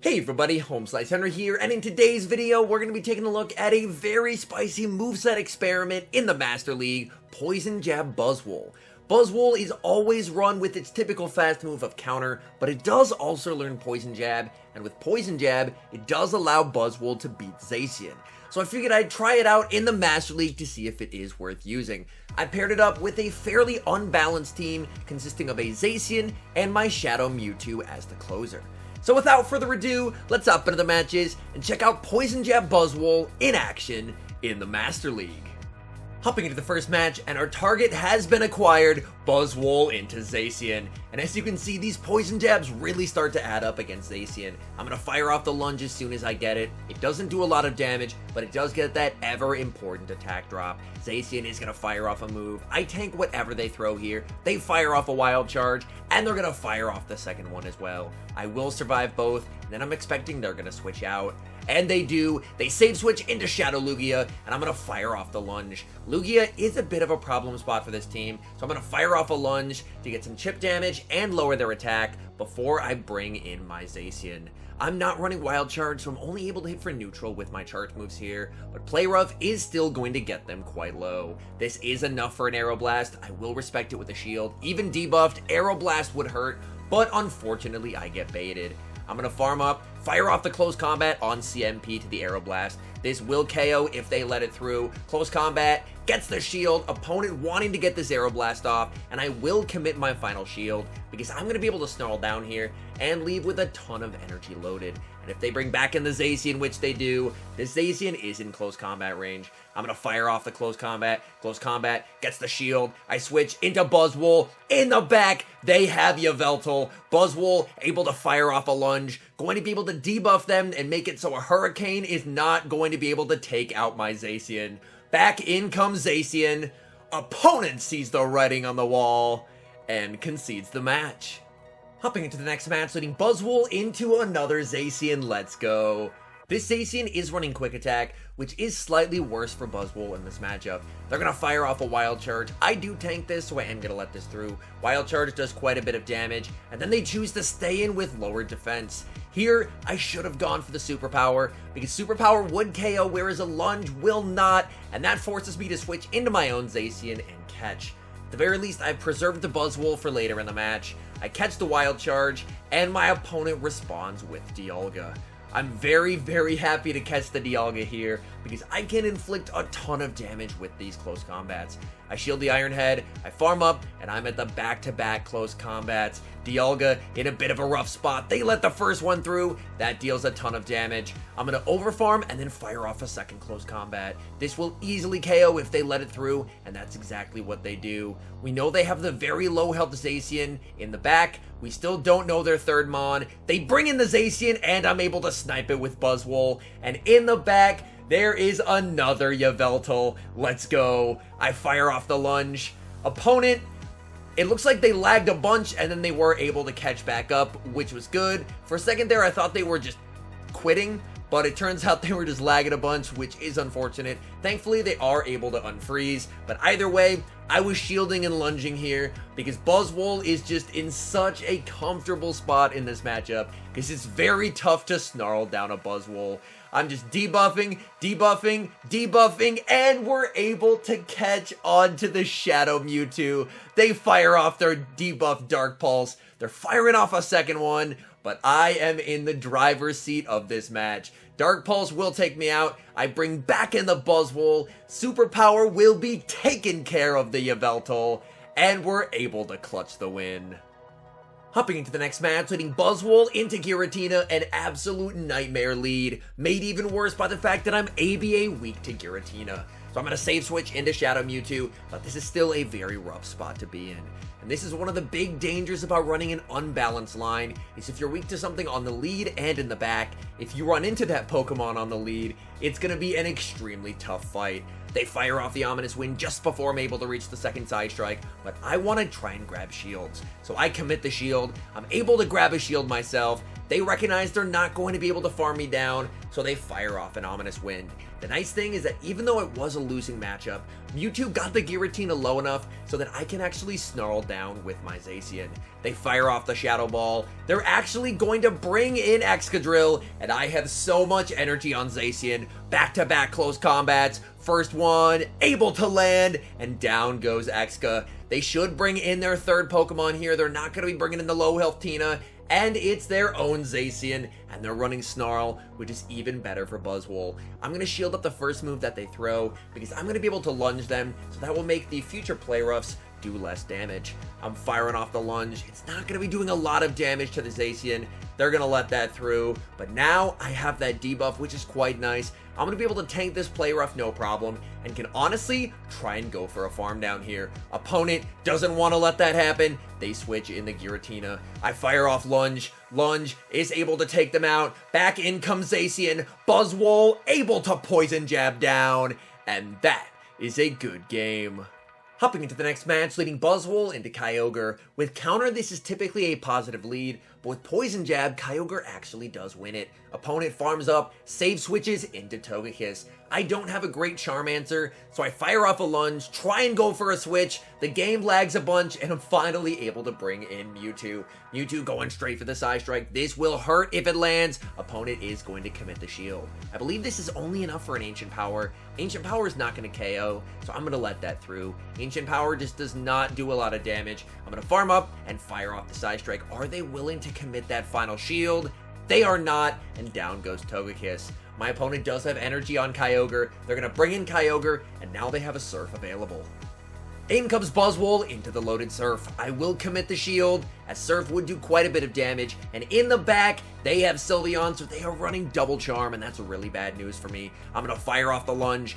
Hey everybody, HomeSliceHenry here, and in today's video, we're going to be taking a look at a very spicy moveset experiment in the Master League, Poison Jab Buzzwole. Buzzwole is always run with its typical fast move of counter, but it does also learn Poison Jab, and with Poison Jab, it does allow Buzzwole to beat ZACIAN. So I figured I'd try it out in the Master League to see if it is worth using. I paired it up with a fairly unbalanced team consisting of a ZACIAN and my Shadow Mewtwo as the closer. So without further ado, let's hop into the matches and check out Poison Jab Buzzwole in action in the Master League. Hopping into the first match, and our target has been acquired, Buzzwole into ZACIAN. And as you can see, these Poison Jabs really start to add up against ZACIAN. I'm going to fire off the lunge as soon as I get it. It doesn't do a lot of damage, but it does get that ever important attack drop. ZACIAN is going to fire off a move. I tank whatever they throw here. They fire off a wild charge, and they're going to fire off the second one as well. I will survive both, and then I'm expecting they're going to switch out. And they do. They save switch into Shadow Lugia, and I'm going to fire off the lunge. Lugia is a bit of a problem spot for this team, so I'm going to fire off a lunge to get some chip damage and lower their attack before I bring in my ZACIAN. I'm not running Wild Charge, so I'm only able to hit for neutral with my charge moves here, but Play Rough is still going to get them quite low. This is enough for an Aero Blast. I will respect it with a shield. Even debuffed, Aero Blast would hurt, but unfortunately I get baited. I'm going to farm up, fire off the Close Combat on CMP to the Aero Blast. This will KO if they let it through. Close Combat gets the shield, opponent wanting to get this Aero Blast off, and I will commit my final shield because I'm going to be able to snarl down here and leave with a ton of energy loaded. And if they bring back in the ZACIAN, which they do, this ZACIAN is in close combat range. I'm going to fire off the close combat gets the shield. I switch into Buzzwole. In the back, they have Yveltal. Buzzwole able to fire off a lunge, going to be able to debuff them and make it so a Hurricane is not going to be able to take out my ZACIAN. Back in comes ZACIAN. Opponent sees the writing on the wall and concedes the match. Hopping into the next match, leading Buzzwole into another ZACIAN. Let's go. This ZACIAN is running Quick Attack, which is slightly worse for Buzzwole in this matchup. They're going to fire off a Wild Charge. I do tank this, so I am going to let this through. Wild Charge does quite a bit of damage, and then they choose to stay in with lower defense. Here, I should have gone for the Superpower, because Superpower would KO, whereas a Lunge will not, and that forces me to switch into my own ZACIAN and catch. At the very least, I've preserved the Buzzwole for later in the match. I catch the Wild Charge, and my opponent responds with Dialga. I'm very, very happy to catch the Dialga here because I can inflict a ton of damage with these close combats. I shield the Iron Head, I farm up, and I'm at the back-to-back close combats. Dialga in a bit of a rough spot. They let the first one through. That deals a ton of damage. I'm going to overfarm and then fire off a second close combat. This will easily KO if they let it through, and that's exactly what they do. We know they have the very low health ZACIAN in the back. We still don't know their third Mon. They bring in the ZACIAN, and I'm able to snipe it with Buzzwole. And in the back, there is another Yveltal. Let's go. I fire off the lunge. Opponent, it looks like they lagged a bunch, and then they were able to catch back up, which was good. For a second there, I thought they were just quitting, but it turns out they were just lagging a bunch, which is unfortunate. Thankfully, they are able to unfreeze, but either way, I was shielding and lunging here because Buzzwole is just in such a comfortable spot in this matchup because it's very tough to snarl down a Buzzwole. I'm just debuffing, and we're able to catch onto the Shadow Mewtwo. They fire off their debuff Dark Pulse. They're firing off a second one, but I am in the driver's seat of this match. Dark Pulse will take me out. I bring back in the Buzzwole. Superpower will be taking care of the Yveltal, and we're able to clutch the win. Hopping into the next match, leading Buzzwole into Giratina, an absolute nightmare lead, made even worse by the fact that I'm ABA weak to Giratina. So I'm going to save switch into Shadow Mewtwo, but this is still a very rough spot to be in. And this is one of the big dangers about running an unbalanced line, is if you're weak to something on the lead and in the back, if you run into that Pokemon on the lead, it's going to be an extremely tough fight. They fire off the Ominous Wind just before I'm able to reach the second side strike, but I want to try and grab shields. So I commit the shield. I'm able to grab a shield myself. They recognize they're not going to be able to farm me down, so they fire off an Ominous Wind. The nice thing is that even though it was a losing matchup, Mewtwo got the Giratina low enough so that I can actually snarl down with my ZACIAN. They fire off the Shadow Ball. They're actually going to bring in Excadrill, and I have so much energy on ZACIAN. Back-to-back close combats. First one, able to land, and down goes Exca. They should bring in their third Pokemon here. They're not going to be bringing in the low health Tina, and it's their own ZACIAN, and they're running Snarl, which is even better for Buzzwole. I'm going to shield up the first move that they throw, because I'm going to be able to lunge them, so that will make the future play roughs do less damage. I'm firing off the lunge. It's not going to be doing a lot of damage to the ZACIAN. They're going to let that through, but now I have that debuff, which is quite nice. I'm going to be able to tank this play rough no problem, and can honestly try and go for a farm down here. Opponent doesn't want to let that happen. They switch in the Giratina. I fire off lunge. Lunge is able to take them out. Back in comes ZACIAN. Buzzwole able to poison jab down, and that is a good game. Hopping into the next match, leading Buzzwole into Kyogre. With counter, this is typically a positive lead, but with Poison Jab, Kyogre actually does win it. Opponent farms up, save switches into Togekiss. I don't have a great Charmander, so I fire off a lunge, try and go for a switch. The game lags a bunch, and I'm finally able to bring in Mewtwo. Mewtwo going straight for the side strike. This will hurt if it lands. Opponent is going to commit the shield. I believe this is only enough for an Ancient Power. Ancient Power is not going to KO, so I'm going to let that through. Ancient Power just does not do a lot of damage. I'm going to farm up and fire off the side strike. Are they willing to commit that final shield? They are not, and down goes Togekiss. My opponent does have energy on Kyogre. They're going to bring in Kyogre, and now they have a Surf available. In comes Buzzwole into the loaded Surf. I will commit the shield, as Surf would do quite a bit of damage, and in the back, they have Sylveon, so they are running Double Charm, and that's really bad news for me. I'm going to fire off the lunge,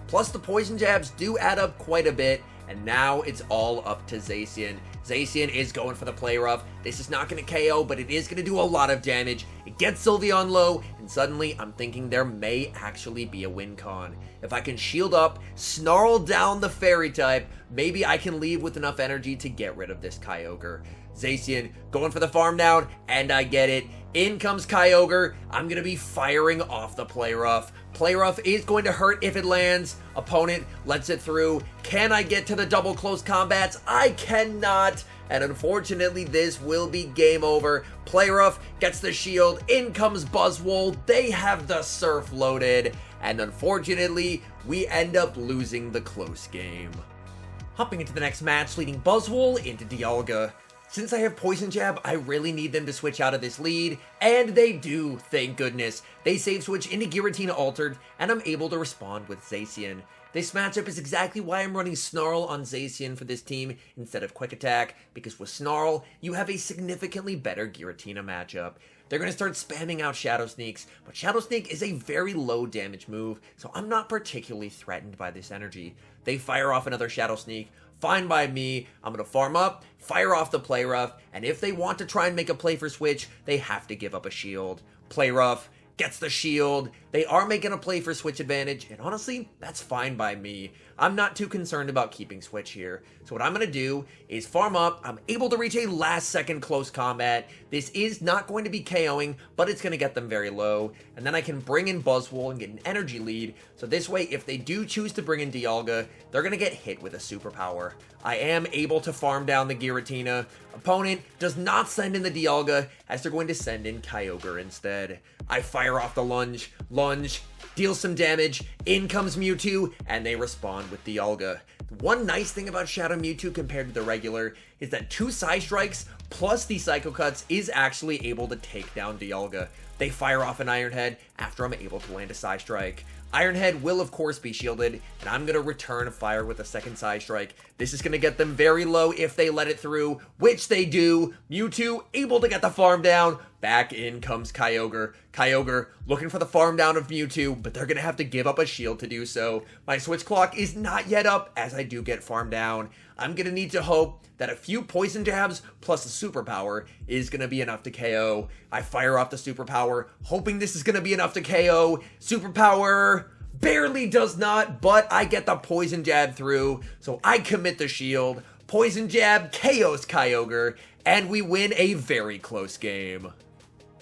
plus the Poison Jabs do add up quite a bit, and now it's all up to ZACIAN. ZACIAN is going for the play rough. This is not going to KO, but it is going to do a lot of damage. It gets Sylveon low, and suddenly I'm thinking there may actually be a win con. If I can shield up, snarl down the fairy type, maybe I can leave with enough energy to get rid of this Kyogre. ZACIAN going for the farm down, and I get it. In comes Kyogre. I'm going to be firing off the play rough. Play rough is going to hurt if it lands. Opponent lets it through. Can I get to the double close combats? I cannot. And unfortunately, this will be game over. Play rough gets the shield. In comes Buzzwole. They have the Surf loaded. And unfortunately, we end up losing the close game. Hopping into the next match, leading Buzzwole into Dialga. Since I have Poison Jab, I really need them to switch out of this lead, and they do, thank goodness. They save switch into Giratina Altered, and I'm able to respond with ZACIAN. This matchup is exactly why I'm running Snarl on ZACIAN for this team instead of Quick Attack, because with Snarl, you have a significantly better Giratina matchup. They're going to start spamming out Shadow Sneaks, but Shadow Sneak is a very low damage move, so I'm not particularly threatened by this energy. They fire off another Shadow Sneak. Fine by me. I'm going to farm up, fire off the Play Rough, and if they want to try and make a play for switch, they have to give up a shield. Play Rough gets the shield. They are making a play for switch advantage, and honestly, that's fine by me. I'm not too concerned about keeping switch here. So what I'm going to do is farm up. I'm able to reach a last second close combat. This is not going to be KOing, but it's going to get them very low. And then I can bring in Buzzwole and get an energy lead. So this way, if they do choose to bring in Dialga, they're going to get hit with a superpower. I am able to farm down the Giratina. Opponent does not send in the Dialga, as they're going to send in Kyogre instead. I fire off the lunge, deals some damage, in comes Mewtwo, and they respond with Dialga. One nice thing about Shadow Mewtwo compared to the regular is that 2 Side Strikes plus the Psycho Cuts is actually able to take down Dialga. They fire off an Iron Head after I'm able to land a Side Strike. Iron Head will of course be shielded, and I'm going to return fire with a second Side Strike. This is going to get them very low if they let it through, which they do. Mewtwo able to get the farm down. Back in comes Kyogre. Kyogre looking for the farm down of Mewtwo, but they're going to have to give up a shield to do so. My switch clock is not yet up, as I do get farm down. I'm going to need to hope that a few Poison Jabs plus a Superpower is going to be enough to KO. I fire off the Superpower, hoping this is going to be enough to KO. Superpower Barely does not, but I get the Poison Jab through, so I commit the shield. Poison Jab KOs Kyogre, and we win a very close game.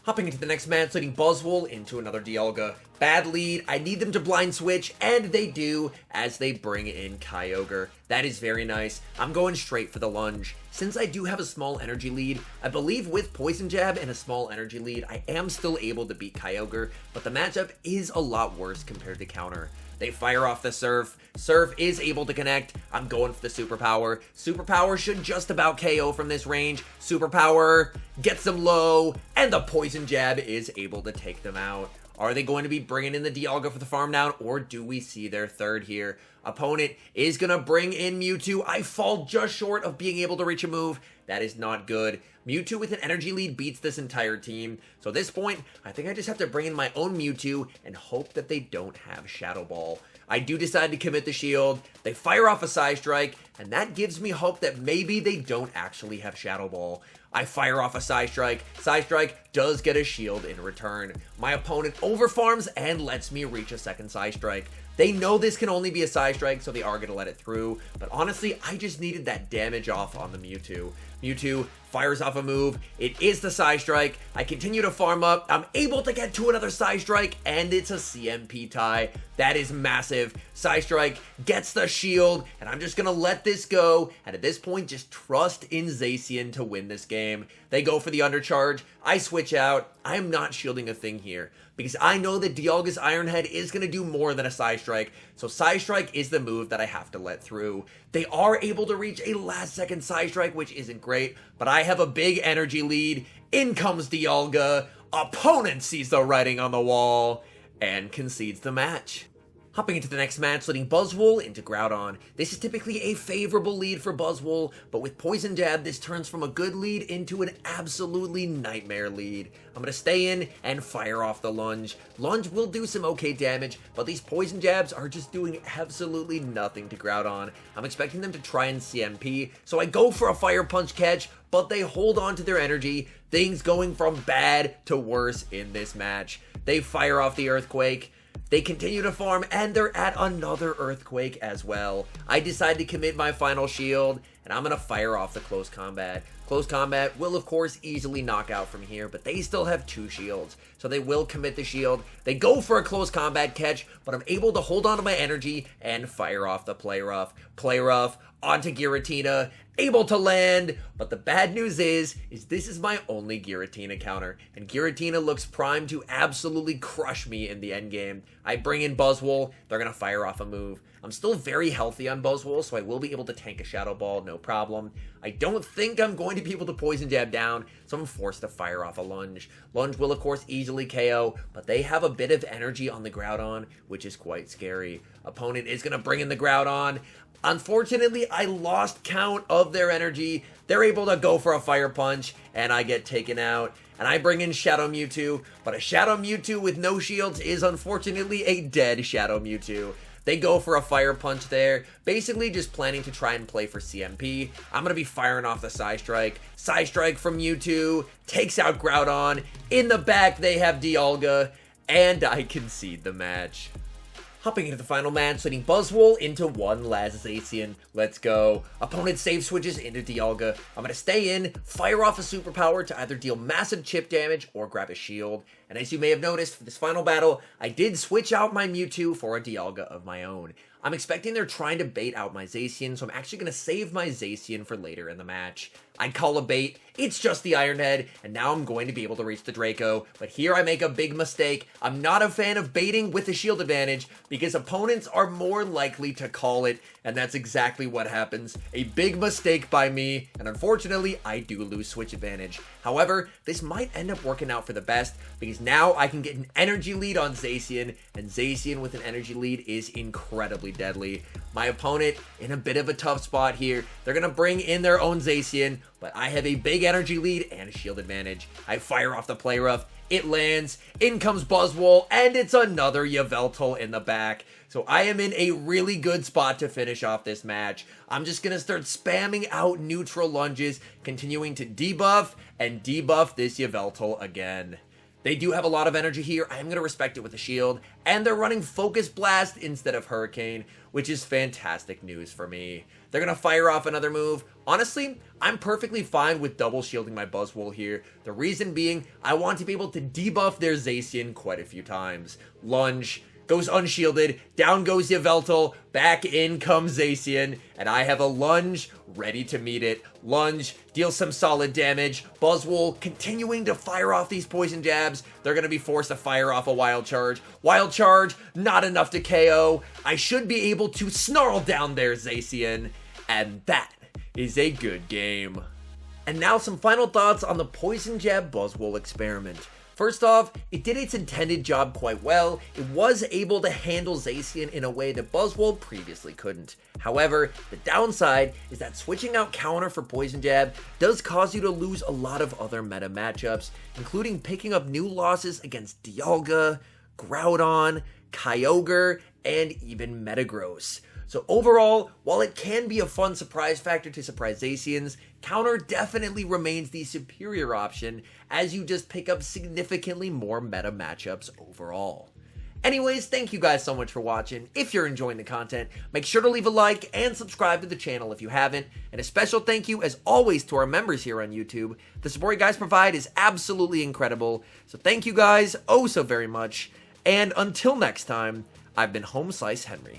Hopping into the next match, leading Buzzwole into another Dialga. Bad lead, I need them to blind switch, and they do as they bring in Kyogre. That is very nice. I'm going straight for the lunge. Since I do have a small energy lead, I believe with Poison Jab and a small energy lead, I am still able to beat Kyogre, but the matchup is a lot worse compared to counter. They fire off the Surf. Surf is able to connect. I'm going for the Superpower. Superpower should just about KO from this range. Superpower gets them low, and the Poison Jab is able to take them out. Are they going to be bringing in the Dialga for the farm down, or do we see their third here? Opponent is going to bring in Mewtwo. I fall just short of being able to reach a move. That is not good. Mewtwo with an energy lead beats this entire team. So at this point, I think I just have to bring in my own Mewtwo and hope that they don't have Shadow Ball. I do decide to commit the shield. They fire off a Psy Strike, and that gives me hope that maybe they don't actually have Shadow Ball. I fire off a Psy Strike. Psy Strike does get a shield in return. My opponent overfarms and lets me reach a second Psy Strike. They know this can only be a Psy Strike, so they are going to let it through. But honestly, I just needed that damage off on the Mewtwo. Mewtwo fires off a move. It is the Psy Strike. I continue to farm up. I'm able to get to another Psy Strike, and it's a CMP tie. That is massive. Psy Strike gets the shield, and I'm just going to let this go. And at this point, just trust in ZACIAN to win this game. They go for the undercharge. I switch out. I am not shielding a thing here, because I know that Dialga's Iron Head is going to do more than a Psy Strike, so Psy Strike is the move that I have to let through. They are able to reach a last second Psy Strike, which isn't great, but I have a big energy lead. In comes Dialga. Opponent sees the writing on the wall and concedes the match. Hopping into the next match, leading Buzzwole into Groudon. This is typically a favorable lead for Buzzwole, but with Poison Jab, this turns from a good lead into an absolutely nightmare lead. I'm going to stay in and fire off the lunge. Lunge will do some okay damage, but these Poison Jabs are just doing absolutely nothing to Groudon. I'm expecting them to try and CMP, so I go for a Fire Punch catch, but they hold on to their energy. Things going from bad to worse in this match. They fire off the Earthquake. They continue to farm, and they're at another Earthquake as well. I decide to commit my final shield, and I'm going to fire off the Close Combat. Close Combat will, of course, easily knock out from here, but they still have 2 shields, so they will commit the shield. They go for a Close Combat catch, but I'm able to hold on to my energy and fire off the Play Rough. Play Rough onto Giratina, able to land, but the bad news is this is my only Giratina counter, and Giratina looks primed to absolutely crush me in the endgame. I bring in Buzzwole, they're going to fire off a move. I'm still very healthy on Buzzwole, so I will be able to tank a Shadow Ball, no problem. I don't think I'm going to be able to Poison Jab down, so I'm forced to fire off a Lunge. Lunge will, of course, easily KO, but they have a bit of energy on the Groudon, which is quite scary. Opponent is going to bring in the Groudon. Unfortunately, I lost count of their energy. They're able to go for a Fire Punch, and I get taken out. And I bring in Shadow Mewtwo, but a Shadow Mewtwo with no shields is unfortunately a dead Shadow Mewtwo. They go for a Fire Punch there, basically just planning to try and play for CMP. I'm going to be firing off the Psy Strike. Psy Strike from Mewtwo, takes out Groudon. In the back, they have Dialga, and I concede the match. Hopping into the final match, leading Buzzwole into one last ZACIAN. Let's go. Opponent save switches into Dialga. I'm going to stay in, fire off a Superpower to either deal massive chip damage or grab a shield. And as you may have noticed, for this final battle, I did switch out my Mewtwo for a Dialga of my own. I'm expecting they're trying to bait out my ZACIAN, so I'm actually going to save my ZACIAN for later in the match. I call a bait, it's just the Iron Head, and now I'm going to be able to reach the Draco, but here I make a big mistake. I'm not a fan of baiting with the shield advantage, because opponents are more likely to call it, and that's exactly what happens. A big mistake by me, and unfortunately, I do lose switch advantage. However, this might end up working out for the best, because now I can get an energy lead on ZACIAN, and ZACIAN with an energy lead is incredibly deadly. My opponent in a bit of a tough spot here. They're going to bring in their own ZACIAN, but I have a big energy lead and a shield advantage. I fire off the Play Rough. It lands. In comes Buzzwole, and it's another Yveltal in the back. So I am in a really good spot to finish off this match. I'm just going to start spamming out neutral lunges, continuing to debuff and debuff this Yveltal again. They do have a lot of energy here. I am going to respect it with a shield. And they're running Focus Blast instead of Hurricane, which is fantastic news for me. They're going to fire off another move. Honestly, I'm perfectly fine with double shielding my Buzzwole here. The reason being, I want to be able to debuff their ZACIAN quite a few times. Lunge, goes unshielded, down goes Yveltal, back in comes ZACIAN, and I have a Lunge ready to meet it. Lunge, deals some solid damage. Buzzwole continuing to fire off these poison jabs. They're going to be forced to fire off a Wild Charge. Wild Charge, not enough to KO. I should be able to snarl down their ZACIAN, and that is a good game. And now some final thoughts on the Poison Jab Buzzwole experiment. First off, it did its intended job quite well. It was able to handle ZACIAN in a way that Buzzwole previously couldn't. However, the downside is that switching out counter for Poison Jab does cause you to lose a lot of other meta matchups, including picking up new losses against Dialga, Groudon, Kyogre, and even Metagross. So overall, while it can be a fun surprise factor to surprise ZACIANs, counter definitely remains the superior option as you just pick up significantly more meta matchups overall. Anyways, thank you guys so much for watching. If you're enjoying the content, make sure to leave a like and subscribe to the channel if you haven't. And a special thank you, as always, to our members here on YouTube. The support you guys provide is absolutely incredible. So thank you guys oh so very much. And until next time, I've been HomeSliceHenry.